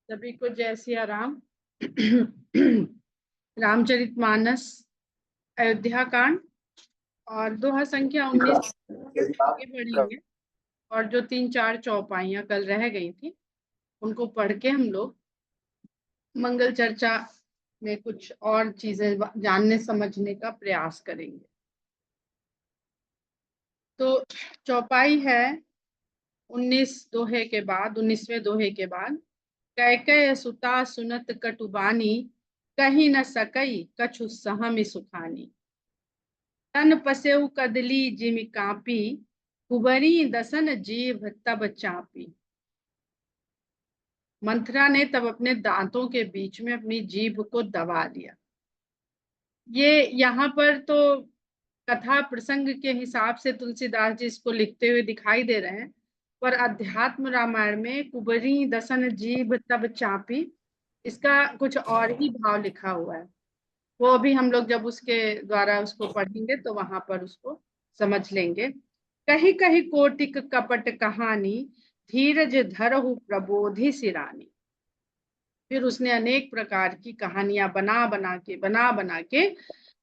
सभी को जय सिया राम। रामचरितमानस अयोध्या कांड और दोहा संख्या 19 आगे बढ़ेंगे। और जो 3-4 चौपाइयां कल रह गई थी उनको पढ़ के हम लोग मंगल चर्चा में कुछ और चीजें जानने समझने का प्रयास करेंगे। तो चौपाई है 19वें दोहे के बाद कैकय सुता सुनत कटुबानी कहीं न सकई कछु सहमि सुखानी। तन पसेउ कदली जिमि कापी कुबरी दसन जीभ तब चापी। मंथरा ने तब अपने दांतों के बीच में अपनी जीभ को दबा लिया। ये यहाँ पर तो कथा प्रसंग के हिसाब से तुलसीदास जी इसको लिखते हुए दिखाई दे रहे हैं, पर अध्यात्म रामायण में कुबरी दसन जीभ तब चापी इसका कुछ और ही भाव लिखा हुआ है। वो अभी हम लोग जब उसके द्वारा उसको पढ़ेंगे तो वहां पर उसको समझ लेंगे। कहीं कहीं कोटिक कपट कहानी धीरज धरहु प्रबोधि सिरानी। फिर उसने अनेक प्रकार की कहानियां बना बना के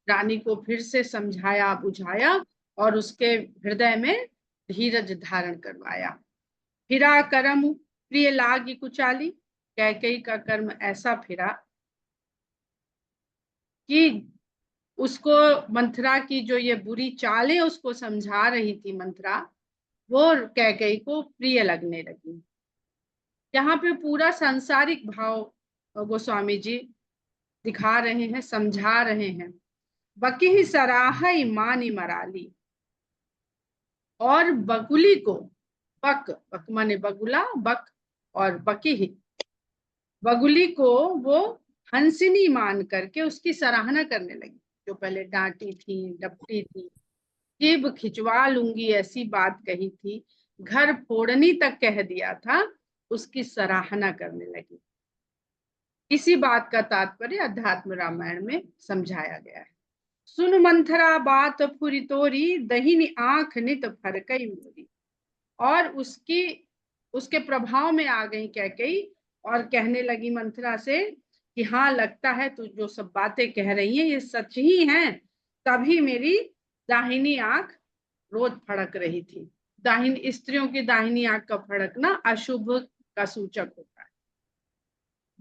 रानी को फिर से समझाया बुझाया और उसके हृदय में धीरज धारण करवाया। फिरा कर्म प्रिय लागी कुचाली। कैकेयी का कर्म ऐसा फिरा कि उसको मंथरा की जो ये बुरी चालें उसको समझा रही थी मंथरा, वो कैकेयी को प्रिय लगने लगी। यहाँ पे पूरा सांसारिक भाव गोस्वामी जी दिखा रहे हैं, समझा रहे हैं। बकी सराहई मानी मराली। और बगुली को, बक बक माने बगुला, बक और बकी ही, बगुली को वो हंसिनी मान करके उसकी सराहना करने लगी। जो पहले डांटी थी डपटी थी, जीभ खिंचवा लूंगी ऐसी बात कही थी, घर फोड़नी तक कह दिया था, उसकी सराहना करने लगी। इसी बात का तात्पर्य अध्यात्म रामायण में समझाया गया है। सुन मंथरा बात फुरी तोरी दहिनी आंख नित फरकई मोरी। और उसके प्रभाव में आ गई कैकेयी और कहने लगी मंथरा से कि हाँ, लगता है तू जो सब बातें कह रही है ये सच ही है। तभी मेरी दाहिनी आंख रोज फड़क रही थी। दाहिनी स्त्रियों की दाहिनी आंख का फड़कना अशुभ का सूचक होता है।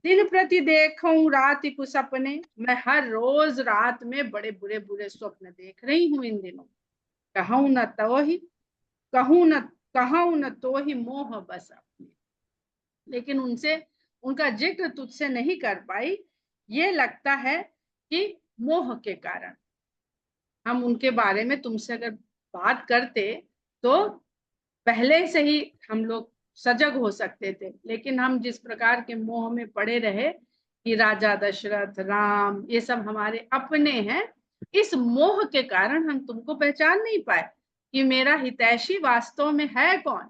दिन प्रति देखूं रात को सपने। मैं हर रोज रात में बड़े बुरे बुरे स्वप्न देख रही हूँ इन दिनों। कहूं न तो ही कहूं न तो ही मोह बस अपने। लेकिन उनका जिक्र तुझसे नहीं कर पाई, ये लगता है कि मोह के कारण। हम उनके बारे में तुमसे अगर बात करते तो पहले से ही हम लोग सजग हो सकते थे, लेकिन हम जिस प्रकार के मोह में पड़े रहे कि राजा दशरथ राम ये सब हमारे अपने हैं, इस मोह के कारण हम तुमको पहचान नहीं पाए कि मेरा हितैषी वास्तव में है कौन।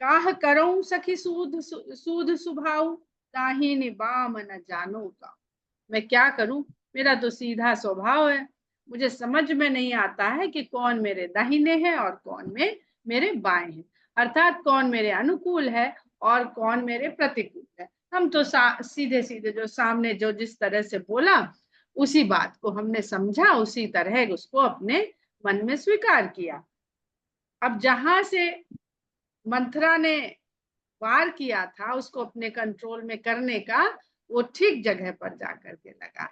काह करूं सखी सूद सूद सुभाऊ ताही निबाम न जानो का। मैं क्या करूं, मेरा तो सीधा स्वभाव है, मुझे समझ में नहीं आता है कि कौन मेरे दाहिने है और कौन मेरे बाएं है, अर्थात कौन मेरे अनुकूल है और कौन मेरे प्रतिकूल है। हम तो सीधे सीधे जो सामने जो जिस तरह से बोला उसी बात को हमने समझा, उसी तरह उसको अपने मन में स्वीकार किया। अब जहां से मंथरा ने वार किया था उसको अपने कंट्रोल में करने का, वो ठीक जगह पर जाकर के लगा।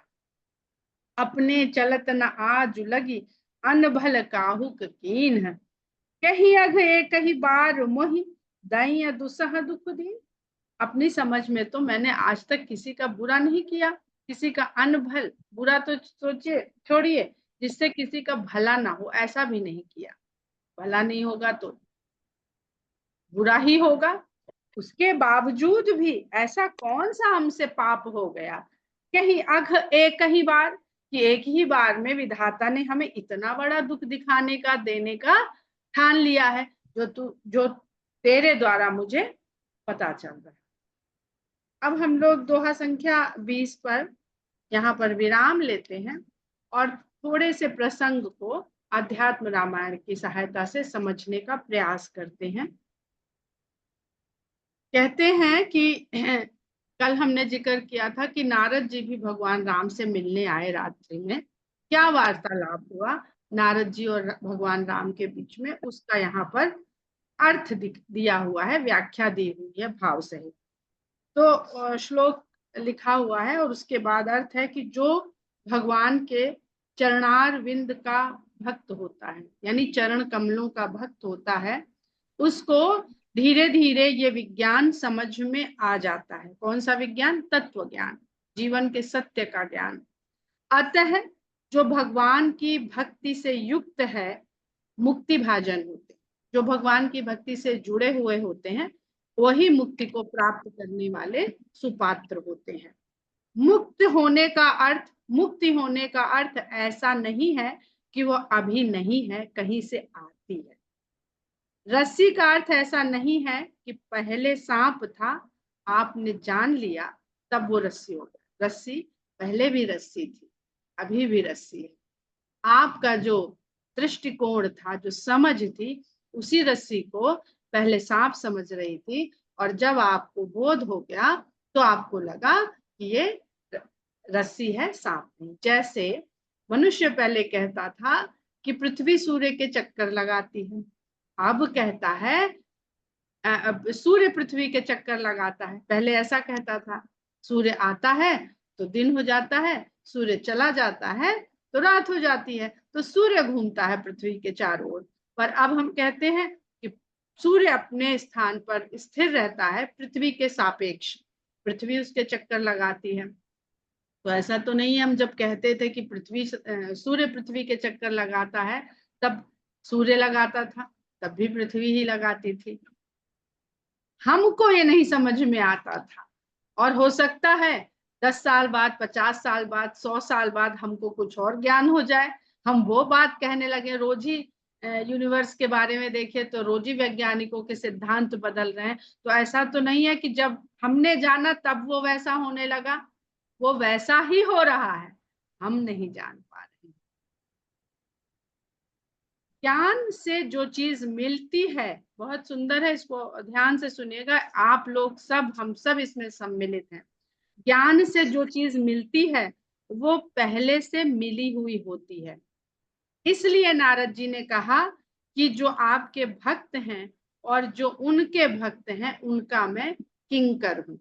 अपने चलत न आज लगी अनभल काहुक कीन। कहीं अघ एक ही बार मोहि दई दुसह दुख दीन। अपनी समझ में तो मैंने आज तक किसी का बुरा नहीं किया, किसी का अनभल, बुरा तो सोचिए छोड़िए, जिससे किसी का भला ना हो ऐसा भी नहीं किया। भला नहीं होगा तो बुरा ही होगा। उसके बावजूद भी ऐसा कौन सा हमसे पाप हो गया, कहीं अघ एक ही बार, कि एक ही बार में विधाता ने हमें इतना बड़ा दुख दिखाने का देने का ठान लिया है, जो तेरे द्वारा मुझे पता चल रहा है। अब हम लोग दोहा संख्या 20 पर यहाँ पर विराम लेते हैं और थोड़े से प्रसंग को अध्यात्म रामायण की सहायता से समझने का प्रयास करते हैं। कहते हैं कि कल हमने जिक्र किया था कि नारद जी भी भगवान राम से मिलने आए रात्रि में। क्या वार्तालाप हुआ नारद जी और भगवान राम के बीच में, उसका यहाँ पर अर्थ दिया हुआ है, व्याख्या दी हुई है भाव सहित। तो श्लोक लिखा हुआ है और उसके बाद अर्थ है कि जो भगवान के चरणार विंद का भक्त होता है, यानी चरण कमलों का भक्त होता है, उसको धीरे धीरे ये विज्ञान समझ में आ जाता है। कौन सा विज्ञान? तत्व ज्ञान, जीवन के सत्य का ज्ञान। अतः जो भगवान की भक्ति से युक्त है मुक्ति भाजन होते, जो भगवान की भक्ति से जुड़े हुए होते हैं वही मुक्ति को प्राप्त करने वाले सुपात्र होते हैं। मुक्ति होने का अर्थ ऐसा नहीं है कि वो अभी नहीं है, कहीं से आती है। रस्सी का अर्थ ऐसा नहीं है कि पहले सांप था, आपने जान लिया तब वो रस्सी हो गया। रस्सी पहले भी रस्सी थी, अभी भी रस्सी है। आपका जो दृष्टिकोण था, जो समझ थी, उसी रस्सी को पहले सांप समझ रही थी, और जब आपको बोध हो गया तो आपको लगा कि ये रस्सी है, सांप नहीं। जैसे मनुष्य पहले कहता था कि पृथ्वी सूर्य के चक्कर लगाती है, अब कहता है सूर्य पृथ्वी के चक्कर लगाता है। पहले ऐसा कहता था, सूर्य आता है तो दिन हो जाता है, सूर्य चला जाता है तो रात हो जाती है, तो सूर्य घूमता है पृथ्वी के चारों ओर। पर अब हम कहते हैं कि सूर्य अपने स्थान पर स्थिर रहता है पृथ्वी के सापेक्ष, पृथ्वी उसके चक्कर लगाती है। तो ऐसा तो नहीं है, हम जब कहते थे कि सूर्य पृथ्वी के चक्कर लगाता है, तब सूर्य लगाता था, तब भी पृथ्वी ही लगाती थी। हमको ये नहीं समझ में आता था, और हो सकता है 10 साल बाद, 50 साल बाद, 100 साल बाद हमको कुछ और ज्ञान हो जाए, हम वो बात कहने लगे। रोज ही यूनिवर्स के बारे में देखे तो रोज ही वैज्ञानिकों के सिद्धांत बदल रहे हैं। तो ऐसा तो नहीं है कि जब हमने जाना तब वो वैसा होने लगा, वो वैसा ही हो रहा है, हम नहीं जान पा रहे। ज्ञान से जो चीज मिलती है बहुत सुंदर है, इसको ध्यान से सुनिएगा आप लोग सब, हम सब इसमें सम्मिलित हैं। ज्ञान से जो चीज मिलती है वो पहले से मिली हुई होती है। इसलिए नारद जी ने कहा कि जो आपके भक्त हैं और जो उनके भक्त हैं उनका मैं किंकर हूं।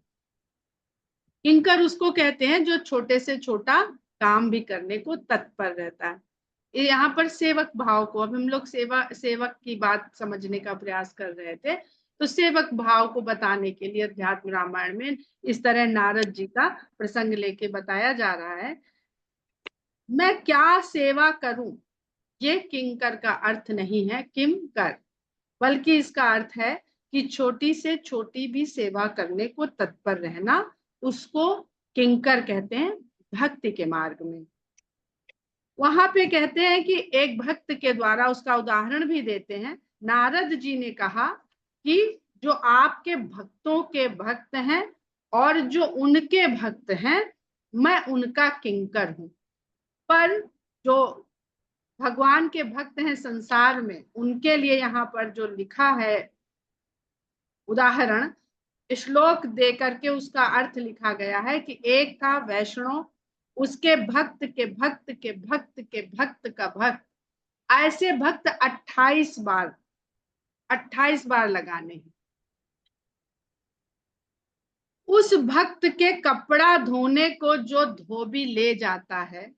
किंकर उसको कहते हैं जो छोटे से छोटा काम भी करने को तत्पर रहता है। यहाँ पर सेवक भाव को, अब हम लोग सेवक की बात समझने का प्रयास कर रहे थे, तो सेवक भाव को बताने के लिए अध्यात्म रामायण में इस तरह नारद जी का प्रसंग लेके बताया जा रहा है। मैं क्या सेवा करूं, ये किंकर का अर्थ नहीं है किम कर, बल्कि इसका अर्थ है कि छोटी से छोटी भी सेवा करने को तत्पर रहना, उसको किंकर कहते हैं भक्ति के मार्ग में। वहां पे कहते हैं कि एक भक्त के द्वारा उसका उदाहरण भी देते हैं। नारद जी ने कहा कि जो आपके भक्तों के भक्त हैं और जो उनके भक्त हैं, मैं उनका किंकर हूं। पर जो भगवान के भक्त हैं संसार में, उनके लिए यहाँ पर जो लिखा है उदाहरण, श्लोक दे करके उसका अर्थ लिखा गया है कि एक का वैष्णव, उसके भक्त के भक्त के भक्त के भक्त का भक्त, ऐसे भक्त 28 बार लगाने हैं। उस भक्त के कपड़ा धोने को जो धोबी ले जाता है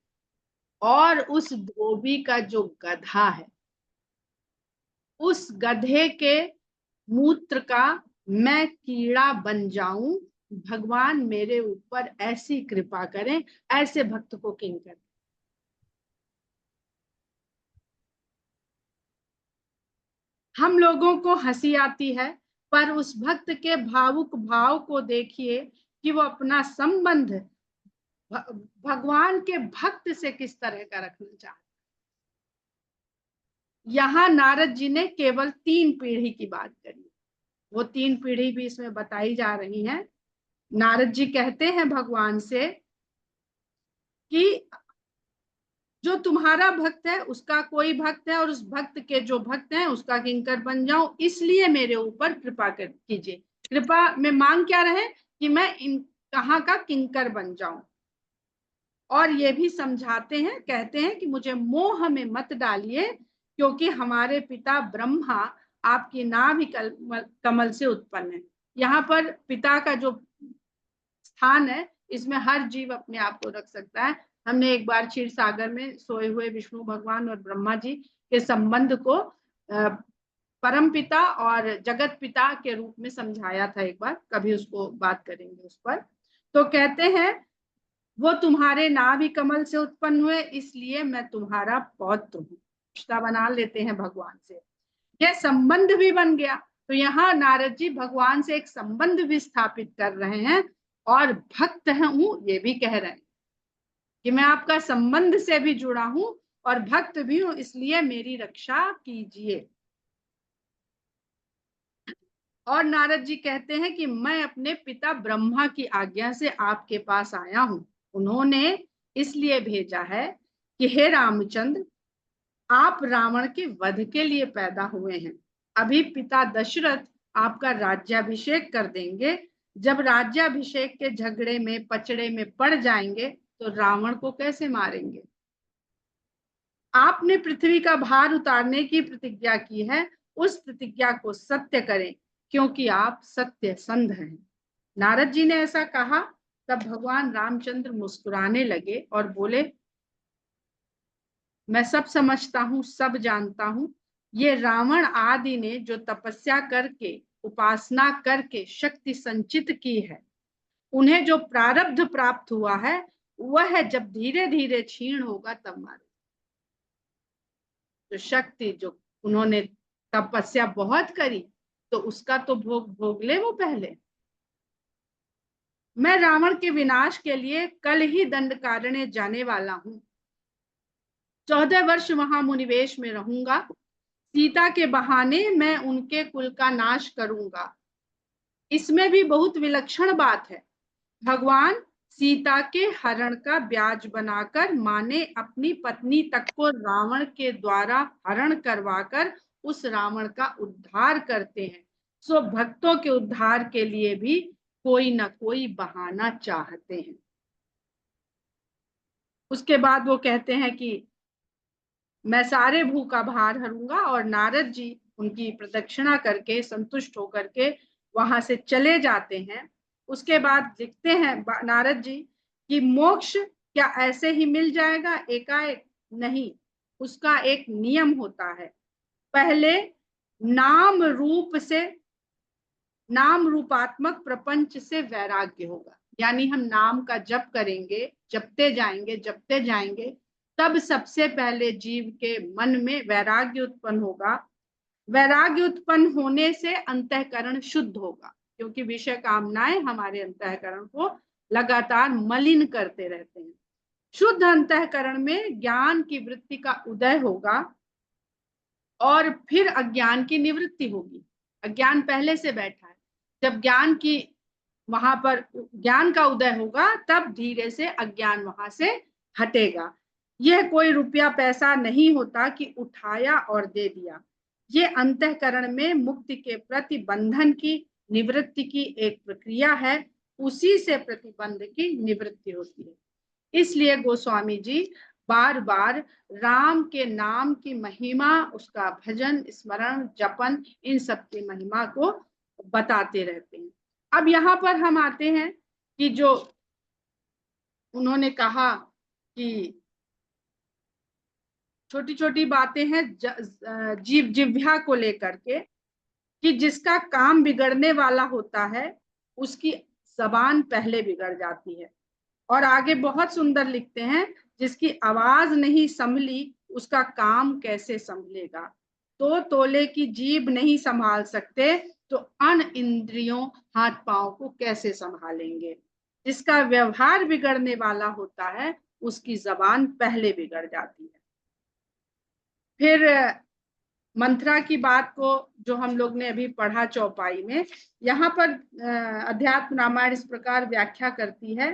और उस धोबी का जो गधा है, उस गधे के मूत्र का मैं कीड़ा बन जाऊं, भगवान मेरे ऊपर ऐसी कृपा करें। ऐसे भक्त को किंकर। हम लोगों को हंसी आती है, पर उस भक्त के भावुक भाव को देखिए कि वो अपना संबंध भगवान के भक्त से किस तरह का रखना चाहता। यहाँ नारद जी ने केवल 3 पीढ़ी की बात करी, वो 3 पीढ़ी भी इसमें बताई जा रही हैं। नारद जी कहते हैं भगवान से कि जो तुम्हारा भक्त है उसका कोई भक्त है और उस भक्त के जो भक्त हैं उसका किंकर बन जाऊं, इसलिए मेरे ऊपर कृपा कीजिए। कृपा में मांग क्या रहे कि मैं इन कहाँ का किंकर बन जाऊं। और ये भी समझाते हैं, कहते हैं कि मुझे मोह में मत डालिए, क्योंकि हमारे पिता ब्रह्मा आपकी नाभि कमल से उत्पन्न है। यहाँ पर पिता का जो स्थान है, इसमें हर जीव अपने आप को रख सकता है। हमने एक बार क्षीर सागर में सोए हुए विष्णु भगवान और ब्रह्मा जी के संबंध को परम पिता और जगत पिता के रूप में समझाया था एक बार, कभी उसको बात करेंगे उस पर। तो कहते हैं वो तुम्हारे नाभि कमल से उत्पन्न हुए, इसलिए मैं तुम्हारा पौत्र हूँ। रिश्ता बना लेते हैं भगवान से, यह संबंध भी बन गया। तो यहाँ नारद जी भगवान से एक संबंध भी स्थापित कर रहे हैं, और भक्त हूं ये भी कह रहे हैं कि मैं आपका संबंध से भी जुड़ा हूं और भक्त भी हूं, इसलिए मेरी रक्षा कीजिए। और नारद जी कहते हैं कि मैं अपने पिता ब्रह्मा की आज्ञा से आपके पास आया हूं। उन्होंने इसलिए भेजा है कि हे रामचंद्र, आप रावण के वध के लिए पैदा हुए हैं। अभी पिता दशरथ आपका राज्याभिषेक कर देंगे। जब राज्याभिषेक के झगड़े में पचड़े में पड़ जाएंगे तो रावण को कैसे मारेंगे। आपने पृथ्वी का भार उतारने की प्रतिज्ञा की है, उस प्रतिज्ञा को सत्य करें, क्योंकि आप सत्य संध हैं। नारद जी ने ऐसा कहा, तब भगवान रामचंद्र मुस्कुराने लगे और बोले, मैं सब समझता हूँ, सब जानता हूँ। ये रावण आदि ने जो तपस्या करके उपासना करके शक्ति संचित की है, उन्हें जो प्रारब्ध प्राप्त हुआ है, वह जब धीरे धीरे क्षीण होगा तब मारे। जो शक्ति जो उन्होंने तपस्या बहुत करी, तो उसका तो भोग भोग ले वो पहले। मैं रावण के विनाश के लिए कल ही दंडकारण्य जाने वाला हूँ। 14 वर्ष वहां मुनिवेश में रहूंगा। सीता के बहाने मैं उनके कुल का नाश करूंगा। इसमें भी बहुत विलक्षण बात है। भगवान सीता के हरण का ब्याज बनाकर माने अपनी पत्नी तक को रावण के द्वारा हरण करवाकर उस रावण का उद्धार करते हैं। सो भक्तों के उद्धार के लिए भी कोई ना कोई बहाना चाहते हैं। उसके बाद वो कहते हैं कि मैं सारे भू का भार हरूंगा, और नारद जी उनकी प्रदक्षिणा करके संतुष्ट होकर के वहां से चले जाते हैं। उसके बाद लिखते हैं नारद जी कि मोक्ष क्या ऐसे ही मिल जाएगा एकाएक? नहीं, उसका एक नियम होता है। पहले नाम रूप से, नाम रूपात्मक प्रपंच से वैराग्य होगा। यानी हम नाम का जप करेंगे, जपते जाएंगे, तब सबसे पहले जीव के मन में वैराग्य उत्पन्न होगा। वैराग्य उत्पन्न होने से अंतःकरण शुद्ध होगा, क्योंकि विषय कामनाएं हमारे अंतःकरण को लगातार मलिन करते रहते हैं। शुद्ध अंतःकरण में ज्ञान की वृत्ति का उदय होगा, और फिर अज्ञान की निवृत्ति होगी। अज्ञान पहले से बैठा है, जब ज्ञान की वहां पर ज्ञान का उदय होगा, तब धीरे से अज्ञान वहां से हटेगा। यह कोई रुपया पैसा नहीं होता कि उठाया और दे दिया। ये अंतःकरण में मुक्ति के प्रतिबंधन की निवृत्ति की एक प्रक्रिया है। उसी से प्रतिबंध की निवृत्ति होती है। इसलिए गोस्वामी जी बार बार राम के नाम की महिमा, उसका भजन स्मरण जपन, इन सब की महिमा को बताते रहते हैं। अब यहाँ पर हम आते हैं कि जो उन्होंने कहा कि छोटी छोटी बातें हैं जीव जिह्वा को लेकर के, कि जिसका काम बिगड़ने वाला होता है उसकी जबान पहले बिगड़ जाती है। और आगे बहुत सुंदर लिखते हैं, जिसकी आवाज नहीं संभली उसका काम कैसे संभलेगा। तो तोले की जीभ नहीं संभाल सकते तो अन इंद्रियों हाथ पांव को कैसे संभालेंगे। जिसका व्यवहार बिगड़ने वाला होता है उसकी जबान पहले बिगड़ जाती है। फिर मंत्रा की बात को जो हम लोग ने अभी पढ़ा चौपाई में, यहाँ पर अध्यात्म रामायण इस प्रकार व्याख्या करती है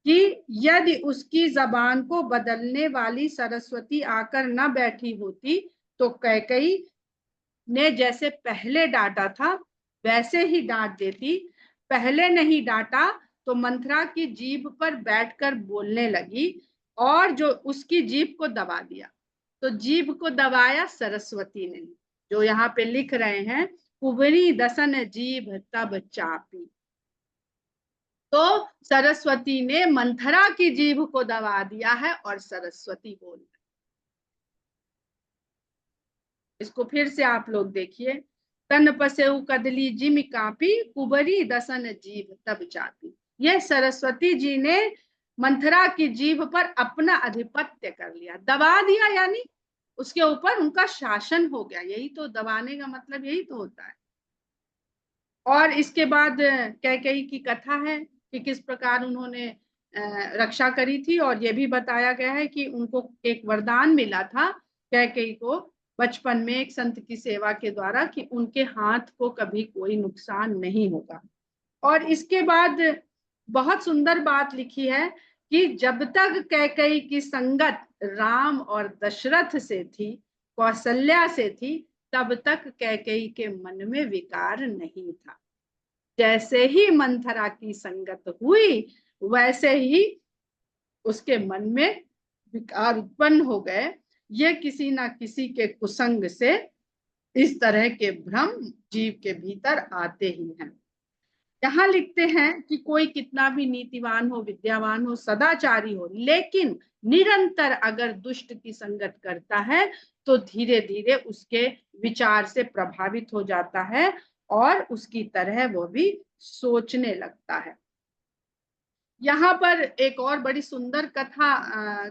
कि यदि उसकी जबान को बदलने वाली सरस्वती आकर न बैठी होती तो कैकेयी ने जैसे पहले डांटा था वैसे ही डांट देती। पहले नहीं डांटा तो मंथरा की जीभ पर बैठकर बोलने लगी और जो उसकी जीभ को दबा दिया। तो जीभ को दबाया सरस्वती ने, जो यहाँ पे लिख रहे हैं कुबरी दसन जीभ तब चापी। तो सरस्वती ने मंथरा की जीभ को दबा दिया है और सरस्वती बोल रही। इसको फिर से आप लोग देखिए। तन पसेऊ कदली जिम कापी कुबरी दसन जीभ तब चापी। यह सरस्वती जी ने मंथरा की जीभ पर अपना अधिपत्य कर लिया, दबा दिया, यानी उसके ऊपर उनका शासन हो गया। यही तो दबाने का मतलब यही तो होता है। और इसके बाद कैकेयी की कथा है कि किस प्रकार उन्होंने रक्षा करी थी। और ये भी बताया गया है कि उनको एक वरदान मिला था कैकेयी को बचपन में एक संत की सेवा के द्वारा कि उनके हाथ को कभी कोई नुकसान नहीं होगा। और इसके बाद बहुत सुंदर बात लिखी है कि जब तक कैकेयी की संगत राम और दशरथ से थी, कौशल्या से थी, तब तक कैकेयी के मन में विकार नहीं था। जैसे ही मंथरा की संगत हुई वैसे ही उसके मन में विकार उत्पन्न हो गए। ये किसी ना किसी के कुसंग से इस तरह के भ्रम जीव के भीतर आते ही हैं। यहाँ लिखते हैं कि कोई कितना भी नीतिवान हो, विद्यावान हो, सदाचारी हो, लेकिन निरंतर अगर दुष्ट की संगत करता है तो धीरे धीरे उसके विचार से प्रभावित हो जाता है और उसकी तरह वो भी सोचने लगता है। यहाँ पर एक और बड़ी सुंदर कथा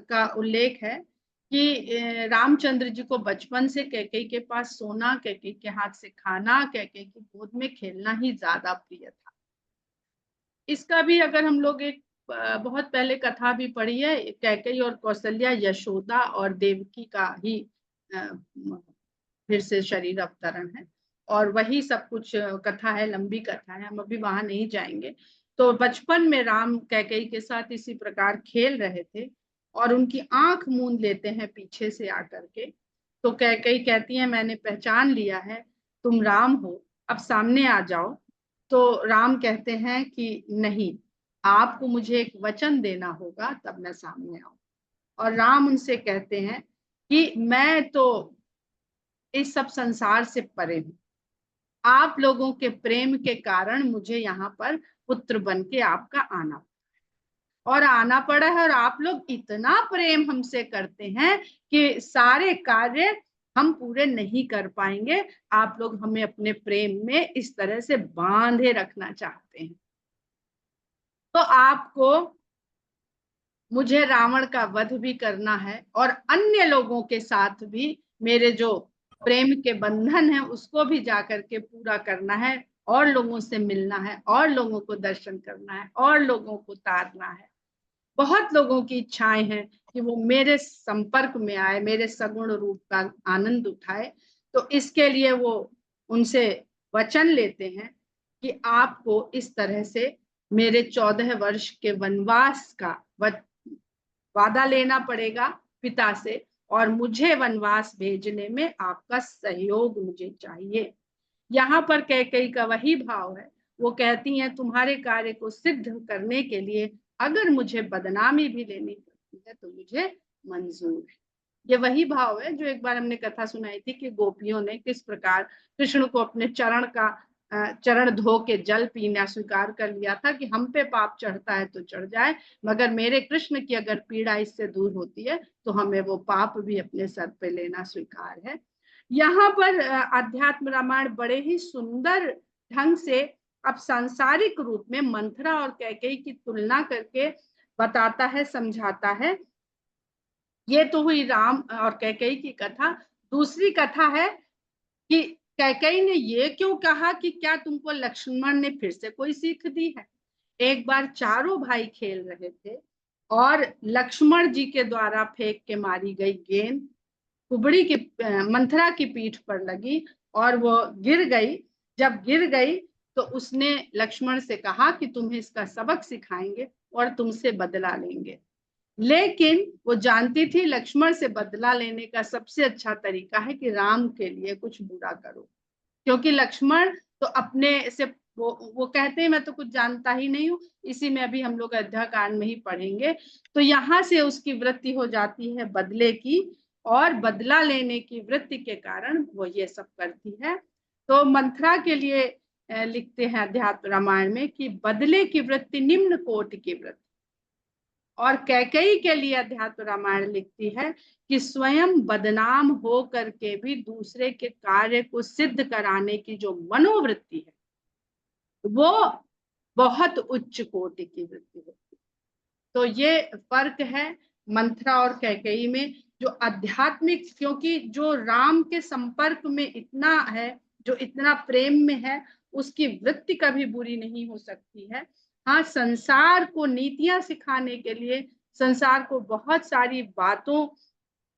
का उल्लेख है कि रामचंद्र जी को बचपन से कैकेयी के पास सोना, कैकेयी के हाथ से खाना, कैकेयी की गोद में खेलना ही ज्यादा प्रिय था। इसका भी अगर हम लोग एक बहुत पहले कथा भी पढ़ी है, कैकेयी और कौशल्या, यशोदा और देवकी का ही फिर से शरीर अवतरण है और वही सब कुछ कथा है, लंबी कथा है, हम अभी वहां नहीं जाएंगे। तो बचपन में राम कैकेयी के साथ इसी प्रकार खेल रहे थे और उनकी आंख मूंद लेते हैं पीछे से आकर के। तो कैकेयी कहती है मैंने पहचान लिया है, तुम राम हो, अब सामने आ जाओ। तो राम कहते हैं कि नहीं, आपको मुझे एक वचन देना होगा तब मैं सामने आऊं। और राम उनसे कहते हैं कि मैं तो इस सब संसार से परे हूं, आप लोगों के प्रेम के कारण मुझे यहाँ पर पुत्र बन के आपका आना पड़ा है। और आप लोग इतना प्रेम हमसे करते हैं कि सारे कार्य हम पूरे नहीं कर पाएंगे। आप लोग हमें अपने प्रेम में इस तरह से बांधे रखना चाहते हैं। तो आपको मुझे रावण का वध भी करना है और अन्य लोगों के साथ भी मेरे जो प्रेम के बंधन है उसको भी जाकर के पूरा करना है और लोगों से मिलना है और लोगों को दर्शन करना है और लोगों को तारना है। बहुत लोगों की इच्छाएं हैं कि वो मेरे संपर्क में आए, मेरे सगुण रूप का आनंद उठाए। तो इसके लिए वो उनसे वचन लेते हैं कि आपको इस तरह से मेरे 14 वर्ष के वनवास का वादा लेना पड़ेगा पिता से और मुझे वनवास भेजने में आपका सहयोग मुझे चाहिए। यहाँ पर कैकेयी का वही भाव है, वो कहती हैं तुम्हारे कार्य को सिद्ध करने के लिए अगर मुझे बदनामी भी लेनी पड़ती है तो मुझे मंजूर है। ये वही भाव है जो एक बार हमने कथा सुनाई थी कि गोपियों ने किस प्रकार कृष्ण को अपने चरण धो के जल पीना स्वीकार कर लिया था कि हम पे पाप चढ़ता है तो चढ़ जाए, मगर मेरे कृष्ण की अगर पीड़ा इससे दूर होती है तो हमें वो पाप भी अपने सर पे लेना स्वीकार है। यहाँ पर अध्यात्म रामायण बड़े ही सुंदर ढंग से अब सांसारिक रूप में मंथरा और कैकेयी की तुलना करके बताता है, समझाता है। ये तो हुई राम और कैकेयी की कथा। दूसरी कथा है कि कैकेयी ने ये क्यों कहा कि क्या तुमको लक्ष्मण ने फिर से कोई सीख दी है। एक बार चारों भाई खेल रहे थे और लक्ष्मण जी के द्वारा फेंक के मारी गई गेंद कुबड़ी की मंथरा की पीठ पर लगी और वो गिर गई। जब गिर गई तो उसने लक्ष्मण से कहा कि तुम्हें इसका सबक सिखाएंगे और तुमसे बदला लेंगे। लेकिन वो जानती थी लक्ष्मण से बदला लेने का सबसे अच्छा तरीका है कि राम के लिए कुछ बुरा करो, क्योंकि लक्ष्मण तो अपने से वो कहते हैं मैं तो कुछ जानता ही नहीं हूँ। इसी में अभी हम लोग अयोध्या कांड में ही पढ़ेंगे। तो यहाँ से उसकी वृत्ति हो जाती है बदले की, और बदला लेने की वृत्ति के कारण वो ये सब करती है। तो मंथरा के लिए लिखते हैं अध्यात्म रामायण में कि बदले की वृत्ति निम्न कोटि की वृत्ति। और कैकेयी के लिए अध्यात्म रामायण लिखती है कि स्वयं बदनाम हो करके भी दूसरे के कार्य को सिद्ध कराने की जो मनोवृत्ति है वो बहुत उच्च कोटि की वृत्ति होती है। तो ये फर्क है मंथरा और कैकेयी में, जो आध्यात्मिक, क्योंकि जो राम के संपर्क में इतना है, जो इतना प्रेम में है, उसकी वृत्ति कभी बुरी नहीं हो सकती है। हाँ, संसार को नीतियां सिखाने के लिए, संसार को बहुत सारी बातों,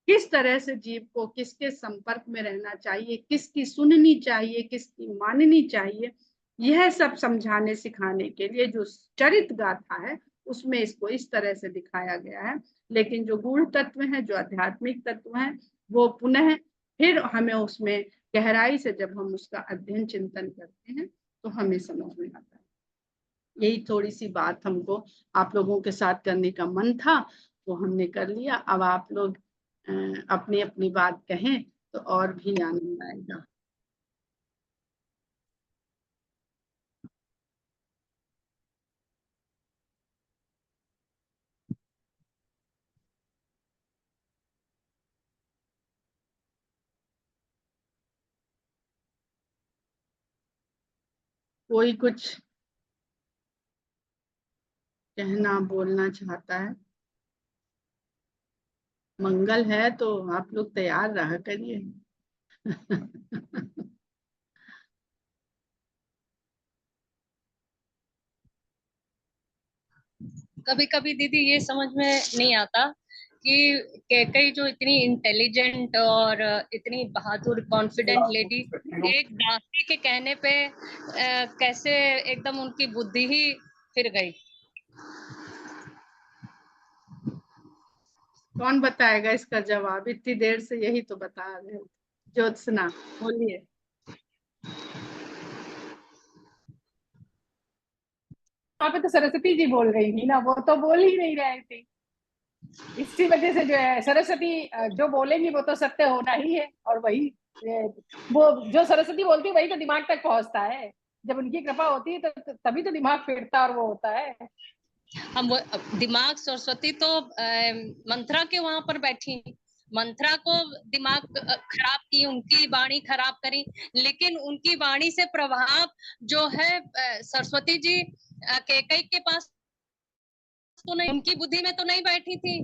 किस तरह से जीव को किसके संपर्क में रहना चाहिए, किसकी सुननी चाहिए, किसकी माननी चाहिए, यह सब समझाने सिखाने के लिए जो चरित गाथा है उसमें इसको इस तरह से दिखाया गया है। लेकिन जो गूढ़ तत्व है, जो आध्यात्मिक तत्व है, वो पुनः फिर हमें उसमें गहराई से जब हम उसका अध्ययन चिंतन करते हैं तो हमें समझ में आता है। यही थोड़ी सी बात हमको आप लोगों के साथ करने का मन था, वो हमने कर लिया। अब आप लोग अपनी अपनी बात कहें तो और भी आनंद आएगा। कोई कुछ कहना बोलना चाहता है? मंगल है तो आप लोग तैयार रहा करिए। कभी कभी दीदी ये समझ में नहीं आता कि कैकेयी जो इतनी इंटेलिजेंट और इतनी बहादुर कॉन्फिडेंट लेडी, एक दासी के कहने पे कैसे एकदम उनकी बुद्धि ही फिर गई। कौन बताएगा इसका जवाब? इतनी देर से यही तो बता रहे हो। ज्योत्सना बोलिए। वहां पे तो सरस्वती जी बोल रही थी ना, वो तो बोल ही नहीं रहे थे। इसी वजह से जो है सरस्वती जो बोलेंगी वो तो सत्य होना ही है। और वही वो जो सरस्वती बोलती है वही तो दिमाग तक पहुंचता है। जब उनकी कृपा होती है तो तभी तो दिमाग फिरता और वो होता है। हम वो दिमाग सरस्वती तो मंथरा के वहां पर बैठी, मंथरा को दिमाग खराब की, उनकी वाणी खराब करी, लेकिन उनकी वाणी से प्रभाव जो है सरस्वती जी कैकेयी के पास तो नहीं, उनकी बुद्धि में तो नहीं बैठी थी।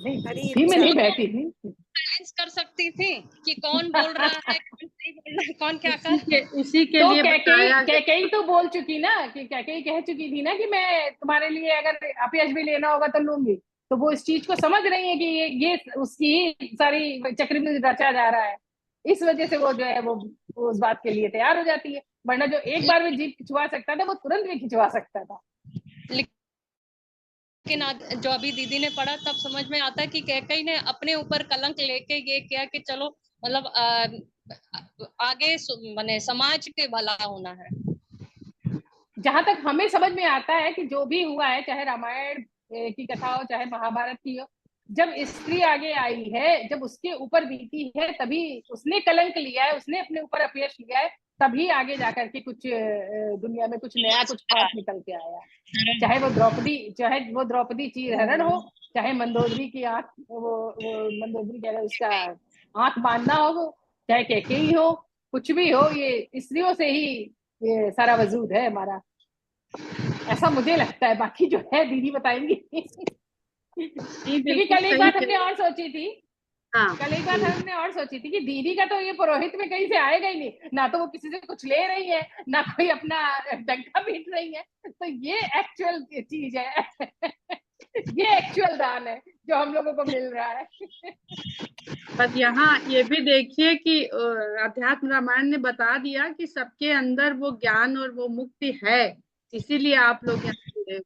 नहीं, बुद्धि में नहीं बैठी थी। बैलेंस कर सकती थी कि कौन बोल रहा है, कौन नहीं बोल रहा है, कौन क्या कर। उसी के तो लिए बताया कैकेयी तो बोल चुकी ना, कि कैकेयी कह चुकी थी ना कि मैं तुम्हारे लिए अगर अपयश भी लेना होगा तो लूंगी। तो वो इस चीज को समझ रही है कि ये उसकी ही सारी चक्रव्यूह रचा जा रहा है। इस वजह से वो जो है वो उस बात के लिए तैयार हो जाती है। वरना जो एक बार में जीप खिंचवा सकता था वो तुरंत भी खिंचवा सकता था। लेकिन जो अभी दीदी ने पढ़ा तब समझ में आता है कि कैकेयी ने अपने ऊपर कलंक लेके ये किया कि चलो मतलब आगे माने समाज के भला होना है। जहां तक हमें समझ में आता है कि जो भी हुआ है, चाहे रामायण की कथा हो चाहे महाभारत की हो, जब स्त्री आगे आई है, जब उसके ऊपर बीती है, तभी उसने कलंक लिया है, उसने अपने ऊपर अपयश लिया है, तभी आगे जाकर के कुछ दुनिया में कुछ नया कुछ खास निकल के आया। चाहे वो द्रौपदी चीरहरण हो, चाहे मंदोदरी की आंख वो मंदोदरी कह रहे उसका आंख बांधना हो, चाहे कैकेयी हो, कुछ भी हो, ये स्त्रियों से ही ये सारा वजूद है हमारा। ऐसा मुझे लगता है, बाकी जो है दीदी बताएंगी। क्योंकि कल एक बात हमने और सोची थी, कल एक बात हमने और सोची थी कि दीदी का तो ये पुरोहित में कहीं से आएगा ही नहीं, ना तो वो किसी से कुछ ले रही है, ना कोई अपना डंका पीट रही है। तो ये एक्चुअल चीज है। ये एक्चुअल दान है जो हम लोगों को मिल रहा है। पर यहाँ ये भी देखिए कि अध्यात्म रामायण ने बता दिया कि सबके अंदर वो ज्ञान और वो मुक्ति है, इसीलिए आप लोग यहाँ जुड़े।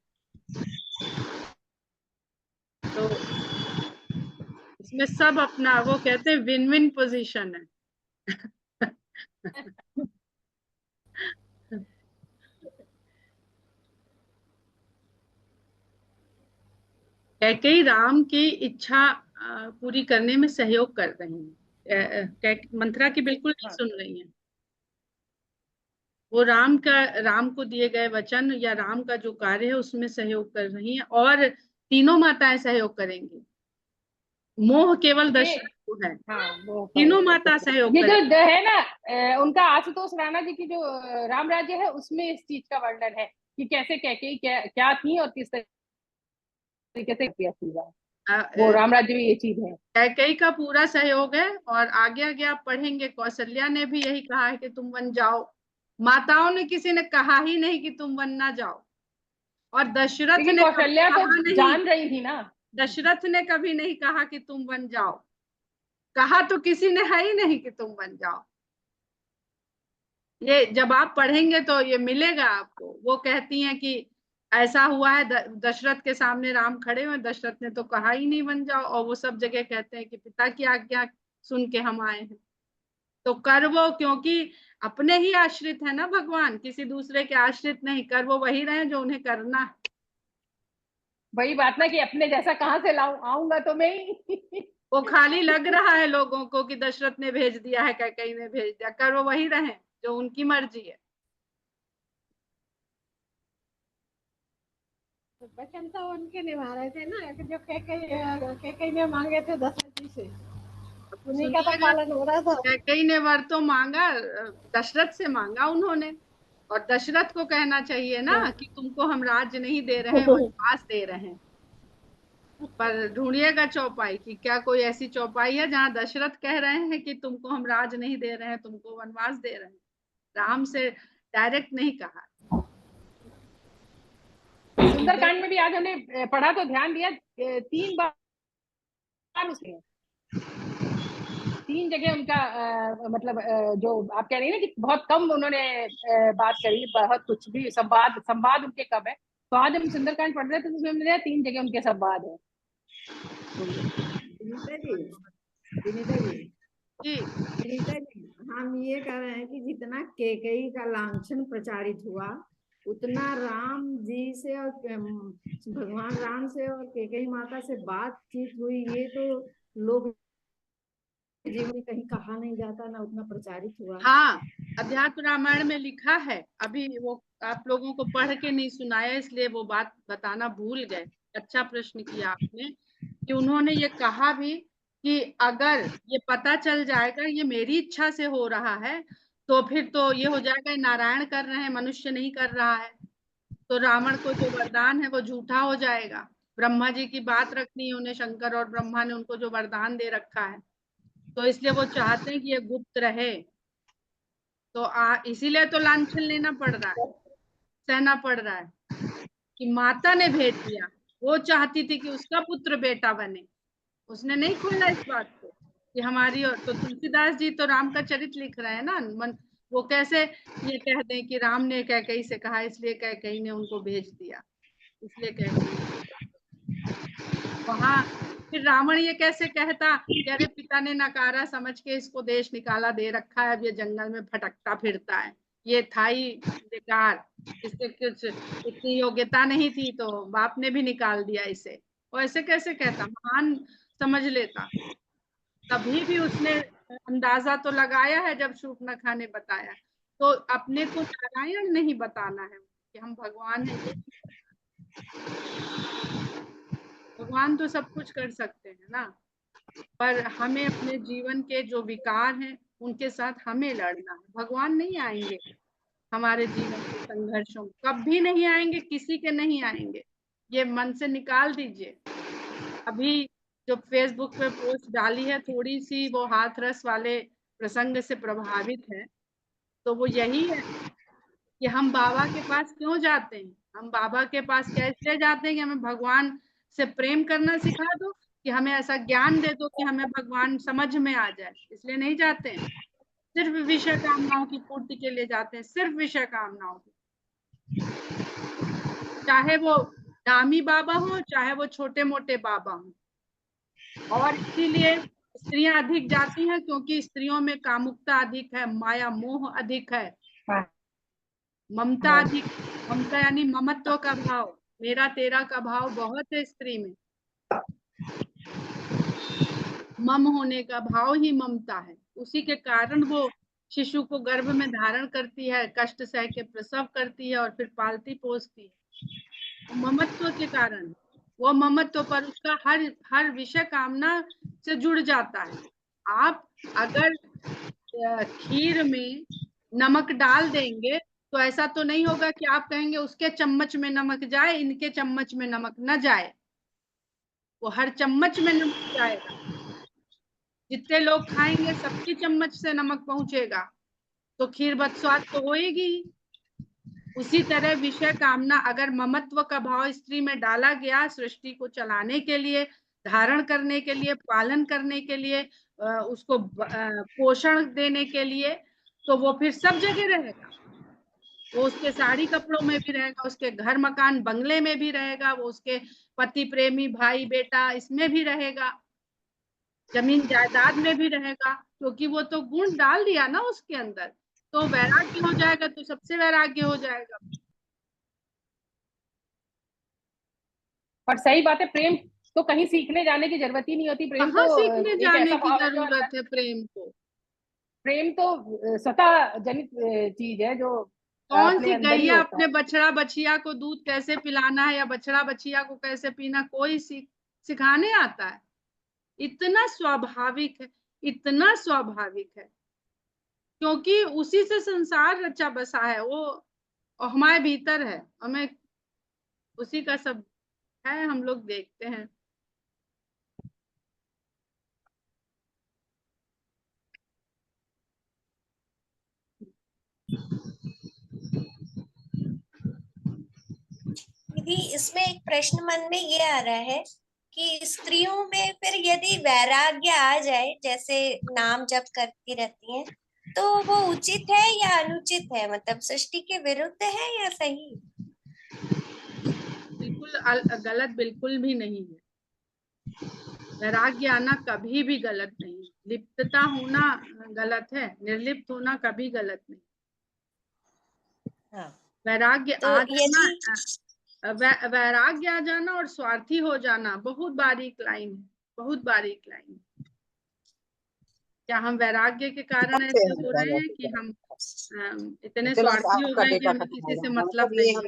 तो इसमें सब अपना, वो कहते हैं विन विन पोजीशन है। कैकेयी राम की इच्छा पूरी करने में सहयोग कर रही है। मंथरा की बिल्कुल नहीं सुन रही है। वो राम को दिए गए वचन या राम का जो कार्य है उसमें सहयोग कर रही है, और तीनों माताएं सहयोग करेंगी। मोह केवल दशरथ को है। हाँ, वो तीनों माता सहयोग ये जो करेंगी। है ना, उनका आशुतोष राणा जी की जो राम राज्य है उसमें इस चीज का वर्णन है कि कैसे कैकेयी क्या थी और किस तरीके से किया था। वो राम राज्य में ये चीज है। कैकेयी का पूरा सहयोग है, और आगे आगे आप पढ़ेंगे कौशल्या ने भी यही कहा है कि तुम वन जाओ। माताओं ने किसी ने कहा ही नहीं कि तुम वन ना जाओ। और दशरथ लेकिन ने कभी कौशल्या तो कहा नहीं, जान रही थी ना। दशरथ ने कभी नहीं कहा कि तुम वन जाओ। कहा तो किसी ने है ही नहीं कि तुम वन जाओ। ये जब आप पढ़ेंगे तो ये मिलेगा आपको। वो कहती हैं कि ऐसा हुआ है, दशरथ के सामने राम खड़े हुए, दशरथ ने तो कहा ही नहीं बन जाओ, और वो सब जगह कहते हैं कि पिता की आज्ञा सुन के हम आए हैं। तो कर वो, क्योंकि अपने ही आश्रित है ना भगवान, किसी दूसरे के आश्रित नहीं। कर वो वही रहे जो उन्हें करना है। वही बात ना कि अपने जैसा कहाँ से लाऊं, आऊंगा तो मैं ही। वो खाली लग रहा है लोगों को कि दशरथ ने भेज दिया है, कैकेयी ने भेज दिया। कर वो वही रहे जो उनकी मर्जी है। वचन तो उनके निभा रहे थे ना, जो कैकेयी ने मांगे थे दशरथ जी से, उन्हीं का तो सुनिएगा, पालन हो रहा था। कैकेयी ने वर तो मांगा, दशरथ से मांगा उन्होंने। और दशरथ को कहना चाहिए ना कि तुमको हम राज्य नहीं दे रहे हैं, वनवास दे रहे हैं। पर ढूंढिएगा चौपाई कि क्या कोई ऐसी चौपाई है जहां दशरथ कह रहे हैं कि तुमको हम राज नहीं दे रहे हैं, तुमको वनवास दे रहे हैं। राम से डायरेक्ट नहीं कहा। सुंदरकांड में भी आज हमने पढ़ा तो ध्यान दिया, 3 बार उसने 3 जगह उनका मतलब जो आप कह रही है ना कि बहुत कम उन्होंने बात करी, बहुत कुछ भी संवाद उनके कम है। तो आज हम सुंदरकांड पढ़ रहे थे तो उसमें हमने 3 जगह उनके संवाद है। विनीता जी, विनीता जी, जी विनीता जी, हम ये कह रहे हैं कि जितना कैकेयी का लांछन प्रचारित हुआ, उतना राम जी से और भगवान राम से और कैकेयी माता से बातचीत हुई, ये तो लोग जीवन में कहीं कहा नहीं जाता, ना उतना प्रचारित हुआ। हाँ, अध्यात्म रामायण में लिखा है। अभी वो आप लोगों को पढ़ के नहीं सुनाया, इसलिए वो बात बताना भूल गए। अच्छा प्रश्न किया आपने कि उन्होंने ये कहा भी कि अगर ये पता चल जाएगा ये मेरी इच्छा से हो रहा है, तो फिर तो ये हो जाएगा नारायण कर रहे हैं, मनुष्य नहीं कर रहा है। तो रावण को जो वरदान है वो झूठा हो जाएगा। ब्रह्मा जी की बात रखनी है उन्हें, शंकर और ब्रह्मा ने उनको जो वरदान दे रखा है, तो इसलिए वो चाहते हैं कि ये गुप्त रहे। तो इसीलिए तो लांछन लेना पड़ रहा है, सहना पड़ रहा है कि माता ने भेज दिया। वो चाहती थी कि उसका पुत्र बेटा बने, उसने नहीं खोला इस बात को कि हमारी। और तो तुलसीदास जी तो राम का चरित्र लिख रहे हैं ना, वो कैसे ये कह दें कि राम ने कैकेयी से कहा इसलिए कैकेयी ने उनको भेज दिया, इसलिए कैकेयी। वहां फिर रावण ये कैसे कहता कि अरे पिता ने नकारा समझ के इसको देश निकाला दे रखा है, अब ये जंगल में भटकता फिरता है, ये था ही बेकार, इससे कुछ इतनी योग्यता नहीं थी, तो बाप ने भी निकाल दिया इसे। वो ऐसे कैसे कहता, महान समझ लेता। तभी भी उसने अंदाजा तो लगाया है जब शूर्पणखा ने बताया। तो अपने को नारायण नहीं बताना है कि हम भगवान हैं। भगवान तो सब कुछ कर सकते हैं ना, पर हमें अपने जीवन के जो विकार हैं उनके साथ हमें लड़ना है। भगवान नहीं आएंगे हमारे जीवन के संघर्षों, कभी नहीं आएंगे, किसी के नहीं आएंगे। ये मन से निकाल दीजिए। अभी जो फेसबुक पे पोस्ट डाली है, थोड़ी सी वो हाथरस वाले प्रसंग से प्रभावित है, तो वो यही है कि हम बाबा के पास क्यों जाते हैं। हम बाबा के पास क्या इसलिए जाते हैं कि हमें भगवान से प्रेम करना सिखा दो, कि हमें ऐसा ज्ञान दे दो कि हमें भगवान समझ में आ जाए, इसलिए नहीं जाते हैं। सिर्फ विषय कामनाओं की पूर्ति के लिए जाते हैं, सिर्फ विषय कामनाओं की। चाहे वो नामी बाबा हो, चाहे वो छोटे मोटे बाबा हो। और इसीलिए स्त्रियां अधिक जाती हैं क्योंकि स्त्रियों में कामुकता अधिक है, माया मोह अधिक है, ममता अधिक, ममता यानी ममत्व का भाव, मेरा तेरा का भाव बहुत है स्त्री में। मम होने का भाव ही ममता है, उसी के कारण वो शिशु को गर्भ में धारण करती है, कष्ट सह के प्रसव करती है और फिर पालती पोसती है। ममत्व के कारण, वो ममत्व पर उसका हर विषय कामना से जुड़ जाता है। आप अगर खीर में नमक डाल देंगे तो ऐसा तो नहीं होगा कि आप कहेंगे उसके चम्मच में नमक जाए, इनके चम्मच में नमक न जाए। वो हर चम्मच में नमक जाएगा, जितने लोग खाएंगे सबकी चम्मच से नमक पहुंचेगा, तो खीर बदस्वाद तो होएगी। उसी तरह विषय कामना अगर ममत्व का भाव स्त्री में डाला गया, सृष्टि को चलाने के लिए, धारण करने के लिए, पालन करने के लिए, उसको पोषण देने के लिए, तो वो फिर सब जगह रहेगा। वो उसके साड़ी कपड़ों में भी रहेगा, उसके घर मकान बंगले में भी रहेगा, वो उसके पति प्रेमी भाई बेटा इसमें भी रहेगा, जमीन जायदाद में भी रहेगा, क्योंकि वो तो गुण डाल दिया ना उसके अंदर। तो वैराग्य हो जाएगा तो सबसे वैराग्य हो जाएगा। और सही बात है, प्रेम तो कहीं सीखने जाने की जरूरत ही नहीं होती। प्रेम कहाँ तो सीखने एक जाने ऐसा की भाव है जो जरूरत है प्रेम को? प्रेम तो स्वतः जनित चीज है जो कौन अपने सी अंदर ही गैया होता अपने है। बछड़ा बछिया को दूध कैसे पिलाना है या बछड़ा बछिया को कैसे पीना कोई सिखाने आता है? इतना स्वाभाविक है, इतना स्वाभाविक है, क्योंकि उसी से संसार रचा बसा है, वो हमारे भीतर है, हमें उसी का सब है, हम लोग देखते हैं। दीदी, इसमें एक प्रश्न मन में ये आ रहा है कि स्त्रियों में फिर यदि वैराग्य आ जाए, जैसे नाम जप करती रहती हैं, तो वो उचित है या अनुचित है? मतलब सृष्टि के विरुद्ध है या सही? बिल्कुल गलत बिल्कुल भी नहीं है। वैराग्य आना कभी भी गलत नहीं, लिप्तता होना गलत है, निर्लिप्त होना कभी गलत नहीं। हाँ। वैराग्य तो आ जाना, वैराग्य आ जाना और स्वार्थी हो जाना बहुत बारीक लाइन है, बहुत बारीक लाइन है। क्या हम वैराग्य के कारण ऐसे हो रहे हैं कि हम इतने स्वार्थी हो गए कि हमें किसी से मतलब नहीं है?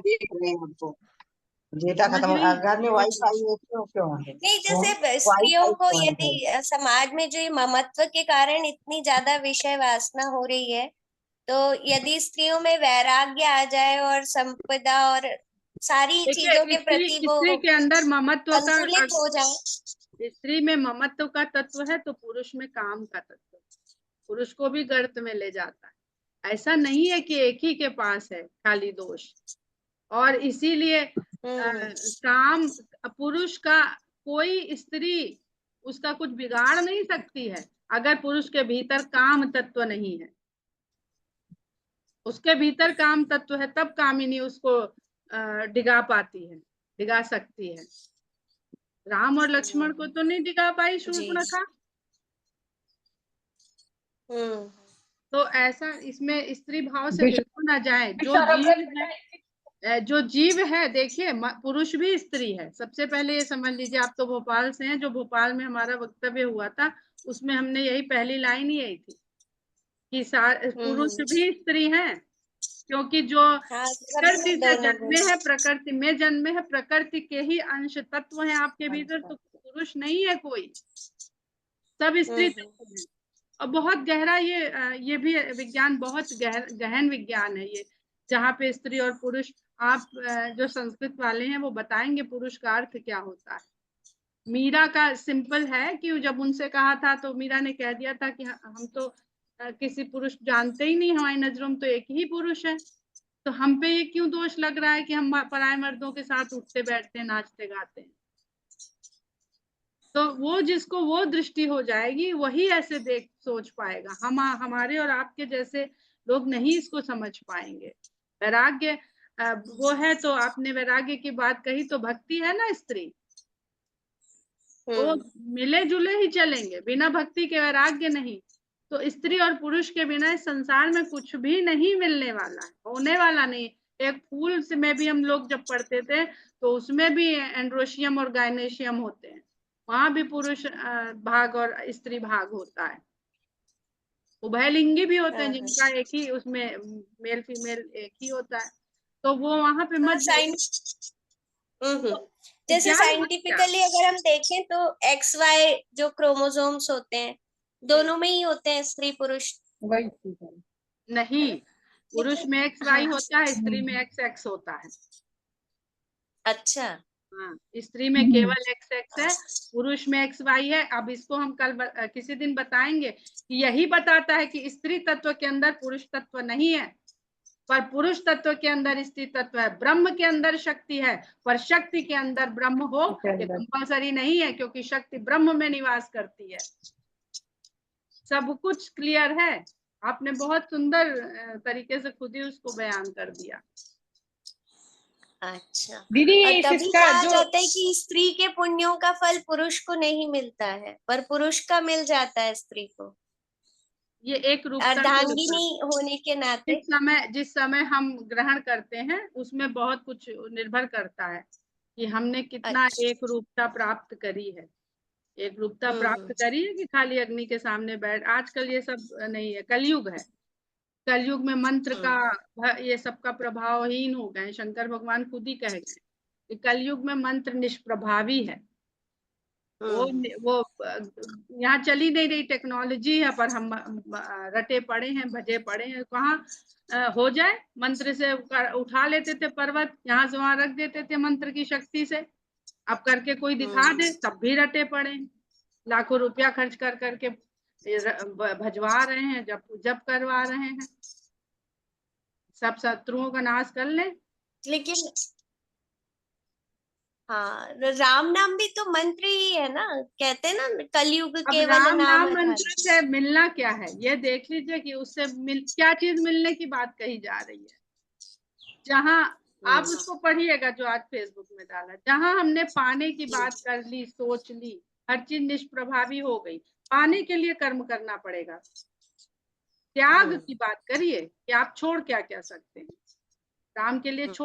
डेटा समझ खत्म, रही घर में वाईफाई है, क्यों नहीं, जैसे स्त्रियों को यदि समाज में जो ये ममत्व के कारण इतनी ज्यादा विषय वासना हो रही है, तो यदि स्त्रियों में वैराग्य आ जाए और संपदा और सारी चीजों के प्रति वो स्त्री के अंदर ममत्व का, संतुलित हो जाए, स्त्री में ममत्व का तत्व है तो पुरुष में काम का तत्व, पुरुष को भी गर्त में ले जाता है। ऐसा नहीं है कि एक ही के पास है खाली दोष। और इसीलिए काम पुरुष का, कोई स्त्री उसका कुछ बिगाड़ नहीं सकती है अगर पुरुष के भीतर काम तत्व नहीं है। उसके भीतर काम तत्व है तब कामिनी उसको डिगा पाती है, डिगा सकती है। राम और लक्ष्मण को तो नहीं डिगा पाई शूर्पणखा। तो ऐसा इसमें स्त्री भाव से बिल्कुल ना जाए। जो जीव है, देखिए पुरुष भी स्त्री है। सबसे पहले ये समझ लीजिए, आप तो भोपाल से हैं, जो भोपाल में हमारा वक्तव्य हुआ था उसमें हमने यही पहली लाइन ही यही थी कि पुरुष भी स्त्री हैं, क्योंकि जो प्रकृति से जन्मे है, प्रकृति में जन्मे है, प्रकृति के ही अंश तत्व हैं आपके भीतर, तो पुरुष नहीं है कोई, सब स्त्री तत्व हैं। और बहुत गहरा ये भी विज्ञान, बहुत गहन विज्ञान है ये, जहाँ पे स्त्री और पुरुष, आप जो संस्कृत वाले हैं वो बताएंगे पुरुष का अर्थ क्या होता है। मीरा का सिंपल है कि जब उनसे कहा था तो मीरा ने कह दिया था कि हम तो किसी पुरुष जानते ही नहीं, हमारी नजरों में तो एक ही पुरुष है, तो हम पे ये क्यों दोष लग रहा है कि हम पराये मर्दों के साथ उठते बैठते नाचते गाते हैं। तो वो जिसको वो दृष्टि हो जाएगी वही ऐसे सोच पाएगा। हमारे और आपके जैसे लोग नहीं इसको समझ पाएंगे। वैराग्य वो है, तो आपने वैराग्य की बात कही तो भक्ति है ना स्त्री, वो मिले जुले ही चलेंगे, बिना भक्ति के वैराग्य नहीं। तो स्त्री और पुरुष के बिना इस संसार में कुछ भी नहीं मिलने वाला है, होने वाला नहीं। एक फूल से में भी हम लोग जब पढ़ते थे तो उसमें भी एंड्रोशियम और गायनेशियम होते हैं, वहां भी पुरुष भाग और स्त्री भाग होता है। उभयलिंगी भी होते हैं जिनका एक ही उसमें मेल फीमेल एक ही होता है, तो वो वहां पे मत जैसे साइंटिफिकली अगर हम देखें तो XY जो क्रोमोसोम्स होते हैं दोनों में ही होते हैं, स्त्री पुरुष नहीं, पुरुष में XY होता है, स्त्री में XX होता है। अच्छा, हाँ, स्त्री में केवल XX है, पुरुष में XY है। अब इसको हम कल किसी दिन बताएंगे कि यही बताता है कि स्त्री तत्व के अंदर पुरुष तत्व नहीं है, पर पुरुष तत्व के अंदर स्त्री तत्व है। ब्रह्म के अंदर शक्ति है, पर शक्ति के अंदर ब्रह्म हो ये कंपल्सरी नहीं है, क्योंकि शक्ति ब्रह्म में निवास करती है। सब कुछ क्लियर है, आपने बहुत सुंदर तरीके से खुद ही उसको बयान कर दिया। अच्छा दीदी, तभी कहा जाता है कि स्त्री के पुण्यों का फल पुरुष को नहीं मिलता है, पर पुरुष का मिल जाता है स्त्री को, ये एक रूप अर्धांगिनी होने के नाते। जिस समय हम ग्रहण करते हैं उसमें बहुत कुछ निर्भर करता है कि हमने कितना एक रूपता प्राप्त करी है। एक रूपता प्राप्त करी है कि खाली अग्नि के सामने बैठ, आजकल ये सब नहीं है, कलयुग है। कलयुग में मंत्र का ये सबका प्रभावहीन हो गए। शंकर भगवान खुद ही कह गए कि कलयुग में मंत्र निष्प्रभावी है। वो यहाँ चली नहीं रही टेक्नोलॉजी है, पर हम रटे पड़े हैं, भजे पड़े हैं। कहाँ हो जाए, मंत्र से उठा लेते थे पर्वत, यहाँ से वहां रख देते थे मंत्र की शक्ति से। अब करके कोई दिखा दे तब भी रटे पड़े, लाखों रुपया खर्च कर करके भजवा रहे हैं, जब करवा रहे हैं, सब शत्रुओं का नाश कर ले। लेकिन हाँ, राम नाम भी तो मंत्र ही है ना, कहते हैं ना कलयुग केवल नाम मंत्र से मिलना क्या है, ये देख लीजिए कि उससे क्या चीज मिलने की बात कही जा रही है। जहाँ आप उसको पढ़िएगा जो आज फेसबुक में डाला, जहाँ हमने पाने की बात कर ली, सोच ली, हर चीज निष्प्रभावी हो गई। पाने के लिए कर्म करना पड़ेगा। त्याग की बात करिए कि आप छोड़ क्या क्या सकते हैं, राम के लिए छोड़